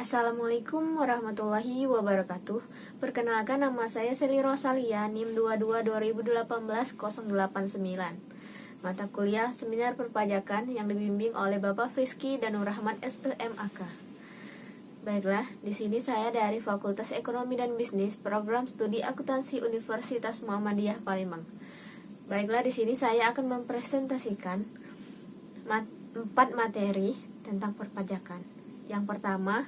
Assalamualaikum warahmatullahi wabarakatuh. Perkenalkan, nama saya Seli Rosalia, NIM 22 2018 089. Mata kuliah Seminar Perpajakan yang dibimbing oleh Bapak Friski dan Nur Rahman SEMAK. Baiklah, di sini saya dari Fakultas Ekonomi dan Bisnis, Program Studi Akuntansi Universitas Muhammadiyah Palembang. Baiklah, di sini saya akan mempresentasikan 4 materi tentang perpajakan. Yang pertama,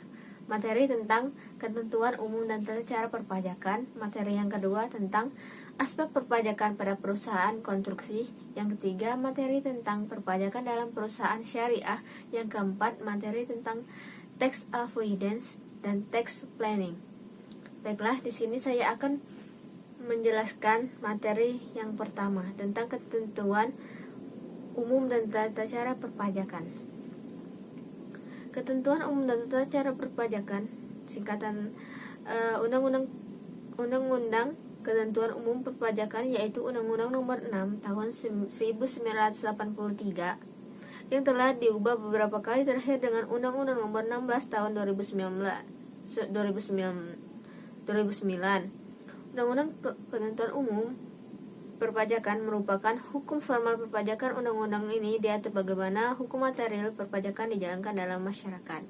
materi tentang ketentuan umum dan tata cara perpajakan. Materi yang kedua tentang aspek perpajakan pada perusahaan konstruksi. Yang ketiga, materi tentang perpajakan dalam perusahaan syariah. Yang keempat, materi tentang tax avoidance dan tax planning. Baiklah, di sini saya akan menjelaskan materi yang pertama tentang ketentuan umum dan tata cara perpajakan. Ketentuan umum dan tata cara perpajakan, singkatan Undang-Undang Ketentuan Umum Perpajakan, yaitu Undang-Undang Nomor 6 Tahun 1983 yang telah diubah beberapa kali, terakhir dengan Undang-Undang Nomor 16 Tahun 2009. Undang-Undang Ketentuan Umum Perpajakan merupakan hukum formal perpajakan. Undang-undang ini diatur bagaimana hukum material perpajakan dijalankan dalam masyarakat.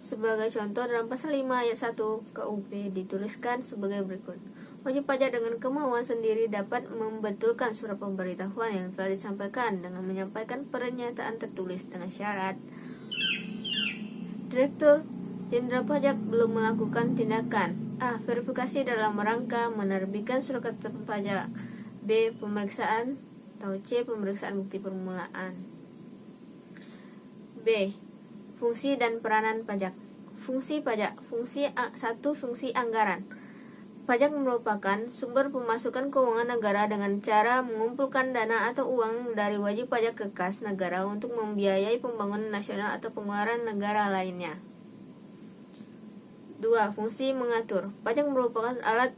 Sebagai contoh, dalam pasal 5 ayat 1 KUP dituliskan sebagai berikut. Wajib pajak dengan kemauan sendiri dapat membetulkan surat pemberitahuan yang telah disampaikan dengan menyampaikan pernyataan tertulis dengan syarat Direktur Jenderal Pajak belum melakukan tindakan: A. Verifikasi dalam rangka menerbitkan surat ketetapan pajak. B. Pemeriksaan. Atau C. Pemeriksaan bukti permulaan. B. Fungsi dan peranan pajak. Fungsi pajak. Fungsi 1. Fungsi anggaran. Pajak merupakan sumber pemasukan keuangan negara dengan cara mengumpulkan dana atau uang dari wajib pajak ke kas negara untuk membiayai pembangunan nasional atau pengeluaran negara lainnya. 2. Fungsi mengatur. Pajak merupakan alat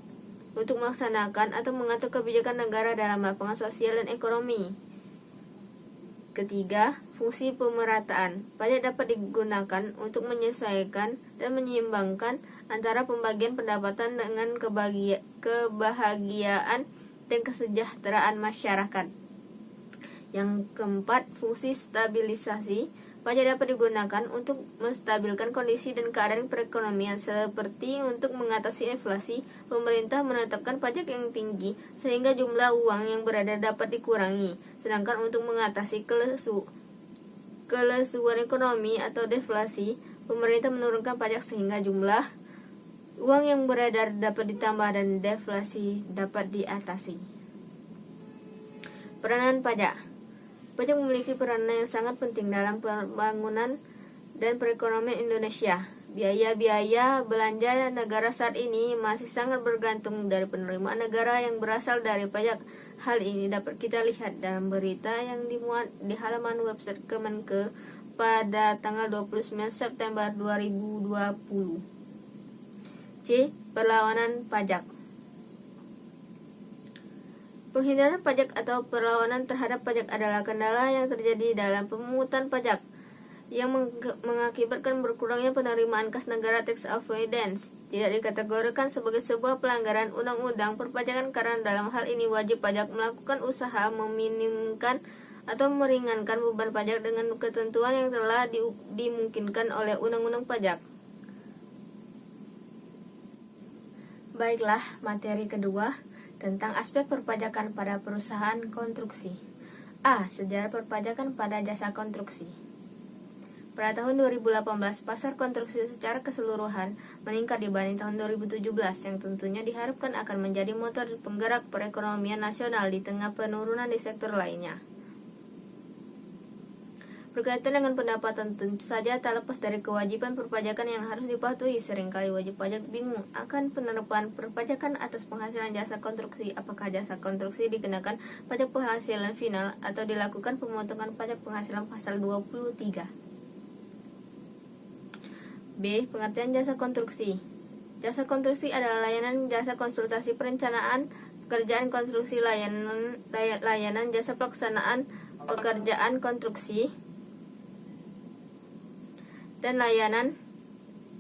untuk melaksanakan atau mengatur kebijakan negara dalam lapangan sosial dan ekonomi. Ketiga, fungsi pemerataan. Pajak dapat digunakan untuk menyesuaikan dan menyeimbangkan antara pembagian pendapatan dengan kebahagiaan dan kesejahteraan masyarakat. Yang keempat, fungsi stabilisasi. Pajak dapat digunakan untuk menstabilkan kondisi dan keadaan perekonomian, seperti untuk mengatasi inflasi. Pemerintah menetapkan pajak yang tinggi sehingga jumlah uang yang beredar dapat dikurangi. Sedangkan untuk mengatasi kelesuan ekonomi atau deflasi, pemerintah menurunkan pajak sehingga jumlah uang yang beredar dapat ditambah dan deflasi dapat diatasi. Peranan pajak. Pajak memiliki peranan yang sangat penting dalam pembangunan dan perekonomian Indonesia. Biaya-biaya belanja negara saat ini masih sangat bergantung dari penerimaan negara yang berasal dari pajak. Hal ini dapat kita lihat dalam berita yang dimuat di halaman website Kemenke pada tanggal 29 September 2020. C. Perlawanan pajak. Penghindaran pajak atau perlawanan terhadap pajak adalah kendala yang terjadi dalam pemungutan pajak yang mengakibatkan berkurangnya penerimaan kas negara. Tax avoidance tidak dikategorikan sebagai sebuah pelanggaran undang-undang perpajakan karena dalam hal ini wajib pajak melakukan usaha meminimkan atau meringankan beban pajak dengan ketentuan yang telah dimungkinkan oleh undang-undang pajak. Baiklah, materi kedua tentang aspek perpajakan pada perusahaan konstruksi. A. Sejarah perpajakan pada jasa konstruksi. Pada tahun 2018, pasar konstruksi secara keseluruhan meningkat dibanding tahun 2017, yang tentunya diharapkan akan menjadi motor penggerak perekonomian nasional di tengah penurunan di sektor lainnya. Berkaitan dengan pendapatan, tentu saja tak lepas dari kewajiban perpajakan yang harus dipatuhi. Seringkali wajib pajak bingung akan penerapan perpajakan atas penghasilan jasa konstruksi. Apakah jasa konstruksi dikenakan pajak penghasilan final atau dilakukan pemotongan pajak penghasilan pasal 23? B. Pengertian jasa konstruksi. Jasa konstruksi adalah layanan jasa konsultasi perencanaan pekerjaan konstruksi, layanan jasa pelaksanaan pekerjaan konstruksi, dan layanan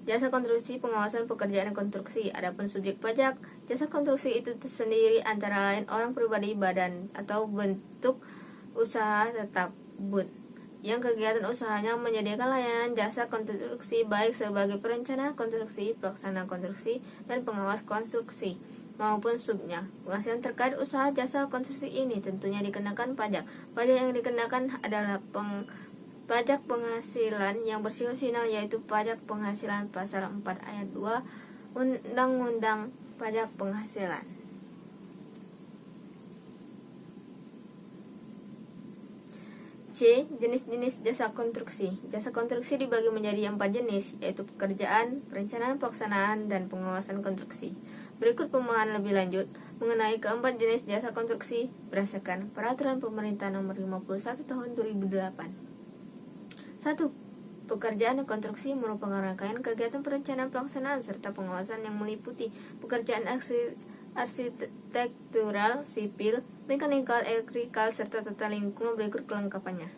jasa konstruksi, pengawasan pekerjaan konstruksi. Adapun subjek pajak jasa konstruksi itu tersendiri antara lain orang pribadi, badan atau bentuk usaha tetap (BUT) yang kegiatan usahanya menyediakan layanan jasa konstruksi baik sebagai perencana konstruksi, pelaksana konstruksi, dan pengawas konstruksi maupun subnya. Penghasilan terkait usaha jasa konstruksi ini tentunya dikenakan pajak. Pajak yang dikenakan adalah pajak penghasilan yang bersifat final, yaitu pajak penghasilan pasal 4 ayat 2 Undang-Undang Pajak Penghasilan. C. Jenis-jenis jasa konstruksi. Jasa konstruksi dibagi menjadi 4 jenis, yaitu pekerjaan, perencanaan, pelaksanaan, dan pengawasan konstruksi. Berikut pemahaman lebih lanjut mengenai keempat jenis jasa konstruksi berdasarkan Peraturan Pemerintah Nomor 51 Tahun 2008. 1. Pekerjaan konstruksi merupakan rangkaian kegiatan perencanaan, pelaksanaan, serta pengawasan yang meliputi pekerjaan arsitektural, sipil, mekanikal, elektrikal, serta tata lingkungan. Berikut kelengkapannya.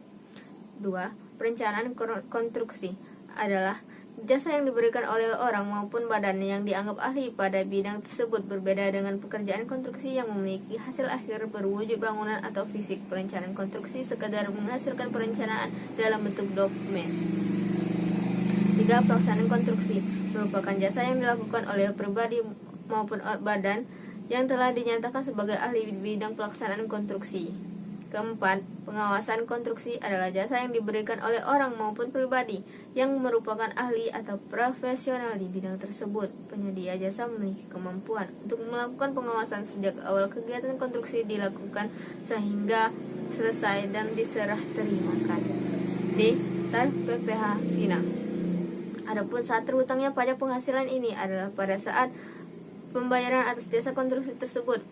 2. Perencanaan konstruksi adalah jasa yang diberikan oleh orang maupun badan yang dianggap ahli pada bidang tersebut, berbeda dengan pekerjaan konstruksi yang memiliki hasil akhir berwujud bangunan atau fisik. Perencanaan konstruksi sekedar menghasilkan perencanaan dalam bentuk dokumen. 3. Pelaksanaan konstruksi merupakan jasa yang dilakukan oleh pribadi maupun badan yang telah dinyatakan sebagai ahli di bidang pelaksanaan konstruksi. Keempat, pengawasan konstruksi adalah jasa yang diberikan oleh orang maupun pribadi yang merupakan ahli atau profesional di bidang tersebut. Penyedia jasa memiliki kemampuan untuk melakukan pengawasan sejak awal kegiatan konstruksi dilakukan sehingga selesai dan diserah terimakan. D. Tarif PPh final. Adapun saat terhutangnya pajak penghasilan ini adalah pada saat pembayaran atas jasa konstruksi tersebut.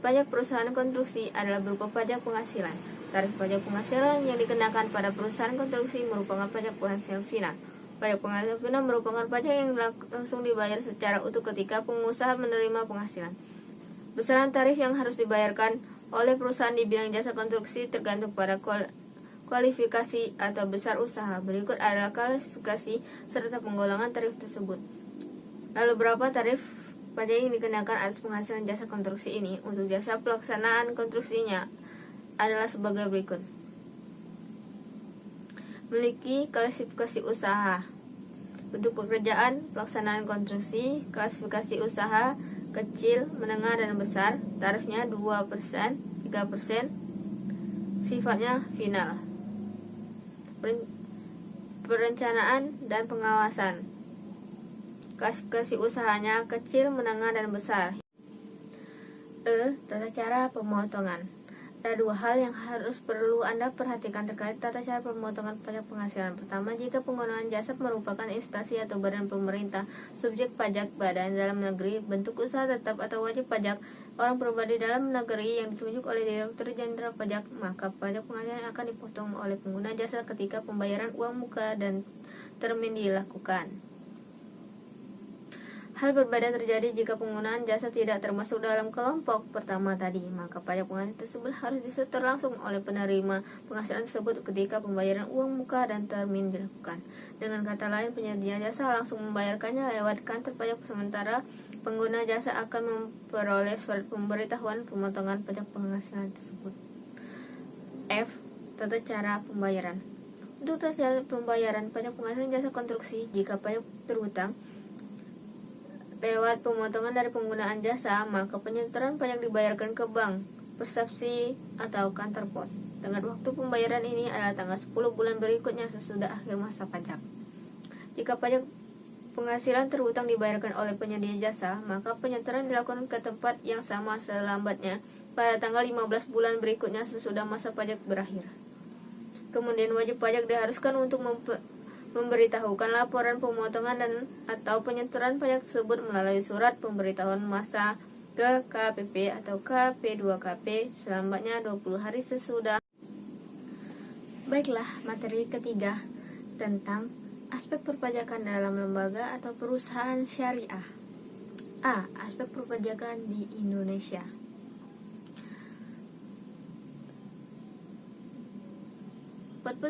Pajak perusahaan konstruksi adalah berupa pajak penghasilan. Tarif pajak penghasilan yang dikenakan pada perusahaan konstruksi merupakan pajak penghasilan final. Pajak penghasilan final merupakan pajak yang langsung dibayar secara utuh ketika pengusaha menerima penghasilan. Besaran tarif yang harus dibayarkan oleh perusahaan di bidang jasa konstruksi tergantung pada kualifikasi atau besar usaha. Berikut adalah klasifikasi serta penggolongan tarif tersebut. Lalu berapa tarif pajak yang dikenakan atas penghasilan jasa konstruksi ini? Untuk jasa pelaksanaan konstruksinya adalah sebagai berikut. Memiliki klasifikasi usaha. Bentuk pekerjaan, pelaksanaan konstruksi, klasifikasi usaha, kecil, menengah, dan besar. Tarifnya 2%, 3%. Sifatnya final. Perencanaan dan pengawasan. Klasifikasi usahanya kecil, menengah, dan besar. Tata cara pemotongan. Ada dua hal yang perlu Anda perhatikan terkait tata cara pemotongan pajak penghasilan. Pertama, jika penggunaan jasa merupakan instansi atau badan pemerintah, subjek pajak badan dalam negeri, bentuk usaha tetap atau wajib pajak, orang pribadi dalam negeri yang ditunjuk oleh Direktur Jenderal Pajak, maka pajak penghasilan akan dipotong oleh pengguna jasa ketika pembayaran uang muka dan termin dilakukan. Hal berbeda terjadi jika penggunaan jasa tidak termasuk dalam kelompok pertama tadi, maka pajak penghasilan tersebut harus disetor langsung oleh penerima penghasilan tersebut ketika pembayaran uang muka dan termin dilakukan. Dengan kata lain, penyedia jasa langsung membayarkannya lewat kantor pajak, sementara pengguna jasa akan memperoleh surat pemberitahuan pemotongan pajak penghasilan tersebut. F. Tata cara pembayaran. Untuk tata cara pembayaran pajak penghasilan jasa konstruksi, jika pajak terhutang lewat pemotongan dari penggunaan jasa, maka penyetoran pajak dibayarkan ke bank, persepsi, atau kantor pos. Dengan waktu pembayaran ini adalah tanggal 10 bulan berikutnya sesudah akhir masa pajak. Jika pajak penghasilan terhutang dibayarkan oleh penyedia jasa, maka penyetoran dilakukan ke tempat yang sama selambatnya pada tanggal 15 bulan berikutnya sesudah masa pajak berakhir. Kemudian wajib pajak diharuskan untuk memberitahukan laporan pemotongan dan atau penyetoran pajak tersebut melalui surat pemberitahuan masa ke KPP atau KP2KP selambatnya 20 hari sesudah. Baiklah, materi ketiga tentang aspek perpajakan dalam lembaga atau perusahaan syariah. A. Aspek perpajakan di Indonesia.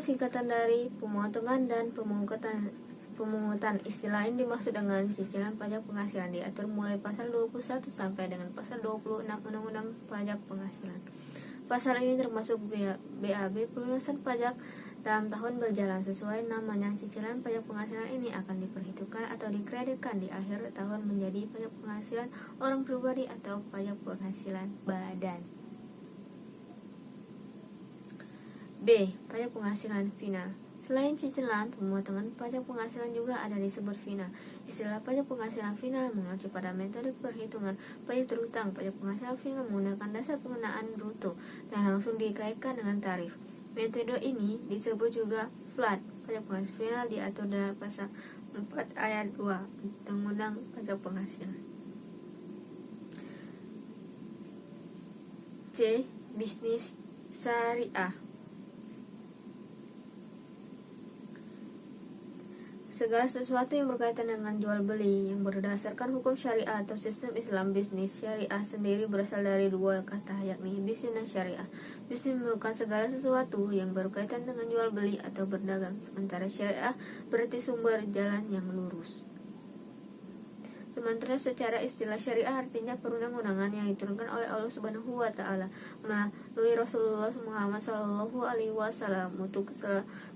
Singkatan dari pemotongan dan pemungutan pemungutan. Istilah ini dimaksud dengan cicilan pajak penghasilan diatur mulai pasal 21 sampai dengan pasal 26 Undang-Undang Pajak Penghasilan. Pasal ini termasuk BAB pelunasan pajak dalam tahun berjalan. Sesuai namanya, cicilan pajak penghasilan ini akan diperhitungkan atau dikreditkan di akhir tahun menjadi pajak penghasilan orang pribadi atau pajak penghasilan badan. B. Pajak penghasilan final. Selain cicilan, pemotongan pajak penghasilan juga ada disebut final. Istilah pajak penghasilan final mengacu pada metode perhitungan pajak terutang. Pajak penghasilan final menggunakan dasar pengenaan bruto dan langsung dikaitkan dengan tarif. Metode ini disebut juga flat. Pajak penghasilan final diatur dalam pasal 4 ayat 2 Undang-Undang Pajak Penghasilan. C. Bisnis syariah. Segala sesuatu yang berkaitan dengan jual beli yang berdasarkan hukum syariah atau sistem Islam. Bisnis syariah sendiri berasal dari dua kata, yakni bisnis dan syariah. Bisnis merupakan segala sesuatu yang berkaitan dengan jual beli atau berdagang, sementara syariah berarti sumber jalan yang lurus. Sementara secara istilah syariah artinya perundang-undangan yang diturunkan oleh Allah Subhanahu wa taala melalui Rasulullah Muhammad sallallahu alaihi wasallam untuk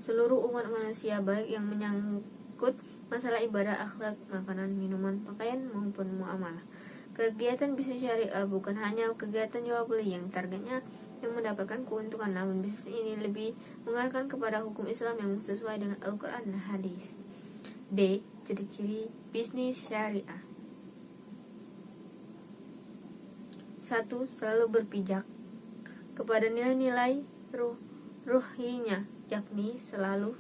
seluruh umat manusia, baik yang menyangkut masalah ibadah, akhlak, makanan, minuman, pakaian maupun muamalah. Kegiatan bisnis syariah bukan hanya kegiatan jual beli yang targetnya yang mendapatkan keuntungan, namun bisnis ini lebih mengarahkan kepada hukum Islam yang sesuai dengan Al-Quran dan hadis. D. Ciri-ciri bisnis syariah. 1. Selalu berpijak kepada nilai-nilai ruhinya, yakni selalu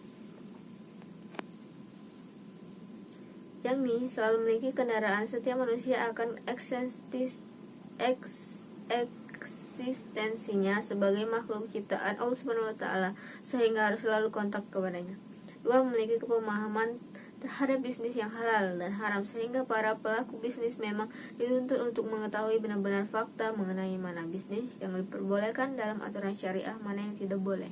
memiliki kendaraan. Setiap manusia akan eksistensinya sebagai makhluk ciptaan Allah Subhanahu wa taala, sehingga harus selalu kontak kepadanya. 2. Memiliki pemahaman terhadap bisnis yang halal dan haram, sehingga para pelaku bisnis memang dituntut untuk mengetahui benar-benar fakta mengenai mana bisnis yang diperbolehkan dalam aturan syariah, mana yang tidak boleh.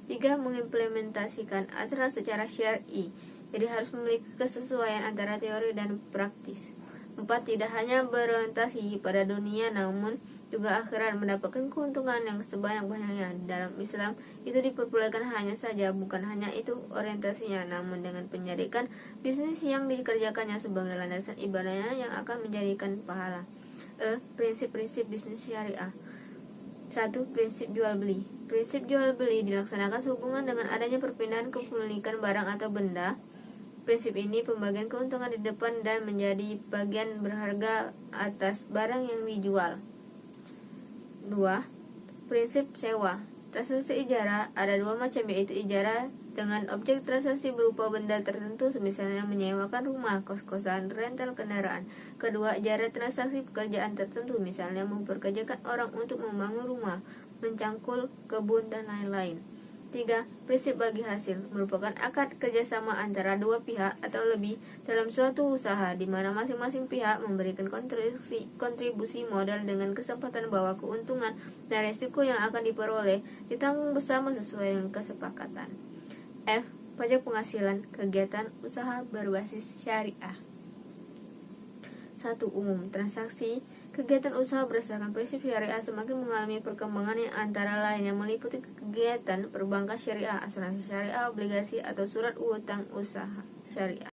3. Mengimplementasikan aturan secara syar'i, jadi harus memiliki kesesuaian antara teori dan praktis. 4. Tidak hanya berorientasi pada dunia, namun juga akhirat, mendapatkan keuntungan yang sebanyak-banyaknya. Dalam Islam itu diperbolehkan, hanya saja bukan hanya itu orientasinya, namun dengan penjadikan bisnis yang dikerjakannya sebagai landasan ibadahnya yang akan menjadikan pahala. Prinsip-prinsip bisnis syariah. 1. Prinsip jual beli. Prinsip jual beli dilaksanakan sehubungan dengan adanya perpindahan kepemilikan barang atau benda. Prinsip ini pembagian keuntungan di depan dan menjadi bagian berharga atas barang yang dijual. 2. Prinsip sewa. Transaksi ijarah ada dua macam, yaitu ijarah dengan objek transaksi berupa benda tertentu, misalnya menyewakan rumah, kos-kosan, rental kendaraan. Kedua, ijarah transaksi pekerjaan tertentu, misalnya mempekerjakan orang untuk membangun rumah, mencangkul kebun, dan lain-lain. 3. Prinsip bagi hasil merupakan akad kerjasama antara dua pihak atau lebih dalam suatu usaha, di mana masing-masing pihak memberikan kontribusi modal dengan kesempatan bahwa keuntungan dan resiko yang akan diperoleh ditanggung bersama sesuai dengan kesepakatan. F. Pajak penghasilan kegiatan usaha berbasis syariah. 1. Umum transaksi. Kegiatan usaha berdasarkan prinsip syariah semakin mengalami perkembangan yang antara lainnya meliputi kegiatan perbankan syariah, asuransi syariah, obligasi atau surat utang usaha syariah.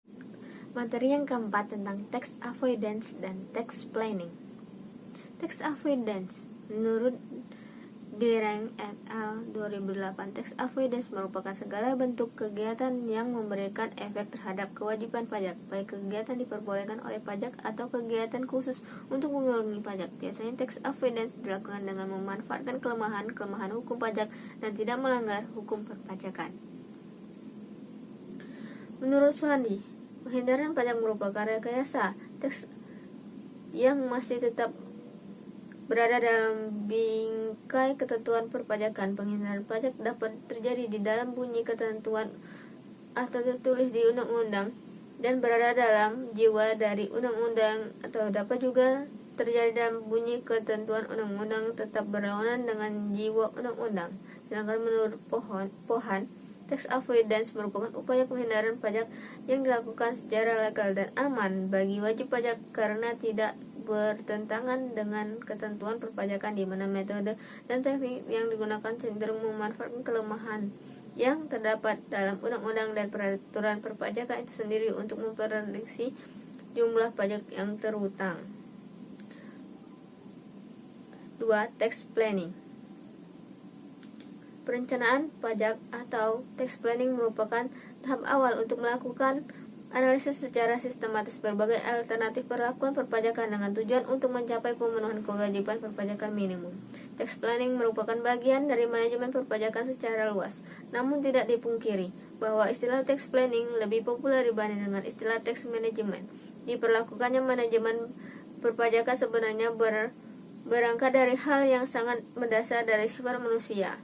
Materi yang keempat tentang tax avoidance dan tax planning. Tax avoidance menurut Direng et al. 2008, tax avoidance merupakan segala bentuk kegiatan yang memberikan efek terhadap kewajiban pajak, baik kegiatan diperbolehkan oleh pajak atau kegiatan khusus untuk mengurangi pajak. Biasanya tax avoidance dilakukan dengan memanfaatkan kelemahan hukum pajak dan tidak melanggar hukum perpajakan. Menurut Suhandi, penghindaran pajak merupakan rekayasa tax yang masih tetap berada dalam bingkai ketentuan perpajakan. Penghindaran pajak dapat terjadi di dalam bunyi ketentuan atau tertulis di undang-undang dan berada dalam jiwa dari undang-undang, atau dapat juga terjadi dalam bunyi ketentuan undang-undang tetap berlawanan dengan jiwa undang-undang. Sedangkan menurut Pohan, Tax avoidance merupakan upaya penghindaran pajak yang dilakukan secara legal dan aman bagi wajib pajak karena tidak bertentangan dengan ketentuan perpajakan, di mana metode dan teknik yang digunakan cenderung memanfaatkan kelemahan yang terdapat dalam undang-undang dan peraturan perpajakan itu sendiri untuk memprediksi jumlah pajak yang terhutang. 2. Tax planning. Perencanaan pajak atau tax planning merupakan tahap awal untuk melakukan analisis secara sistematis berbagai alternatif perlakuan perpajakan dengan tujuan untuk mencapai pemenuhan kewajiban perpajakan minimum. Tax planning merupakan bagian dari manajemen perpajakan secara luas, namun tidak dipungkiri bahwa istilah tax planning lebih populer dibanding dengan istilah tax management. Diperlakukannya manajemen perpajakan sebenarnya berangkat dari hal yang sangat mendasar dari sifat manusia.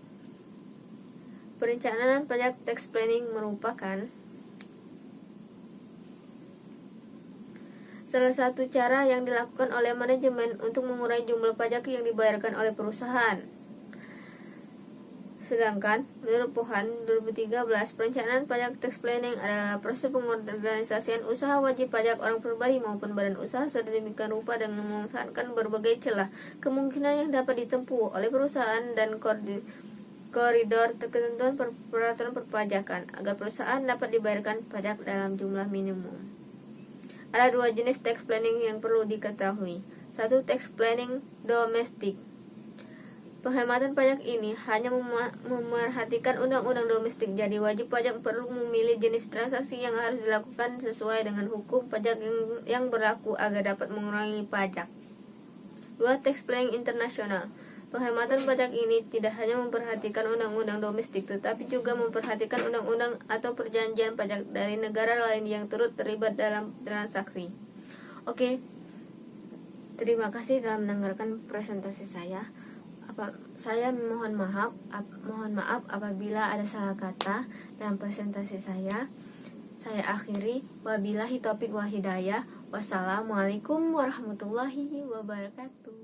Perencanaan pajak tax planning merupakan salah satu cara yang dilakukan oleh manajemen untuk mengurangi jumlah pajak yang dibayarkan oleh perusahaan. Sedangkan, menurut POHAN 2013, perencanaan pajak tax planning adalah proses pengorganisasian usaha wajib pajak orang pribadi maupun badan usaha sedemikian rupa dengan memanfaatkan berbagai celah kemungkinan yang dapat ditempuh oleh perusahaan dan koridor ketentuan peraturan perpajakan agar perusahaan dapat dibayarkan pajak dalam jumlah minimum. Ada dua jenis tax planning yang perlu diketahui. 1. Tax planning domestik. Penghematan pajak ini hanya memerhatikan undang-undang domestik, jadi wajib pajak perlu memilih jenis transaksi yang harus dilakukan sesuai dengan hukum pajak yang berlaku agar dapat mengurangi pajak. 2. Tax planning internasional. Penghematan pajak ini tidak hanya memperhatikan undang-undang domestik, tetapi juga memperhatikan undang-undang atau perjanjian pajak dari negara lain yang turut terlibat dalam transaksi. Oke, terima kasih telah mendengarkan presentasi saya. Saya mohon maaf apabila ada salah kata dalam presentasi saya. Saya akhiri, wabillahi taufiq wal hidayah. Wassalamualaikum warahmatullahi wabarakatuh.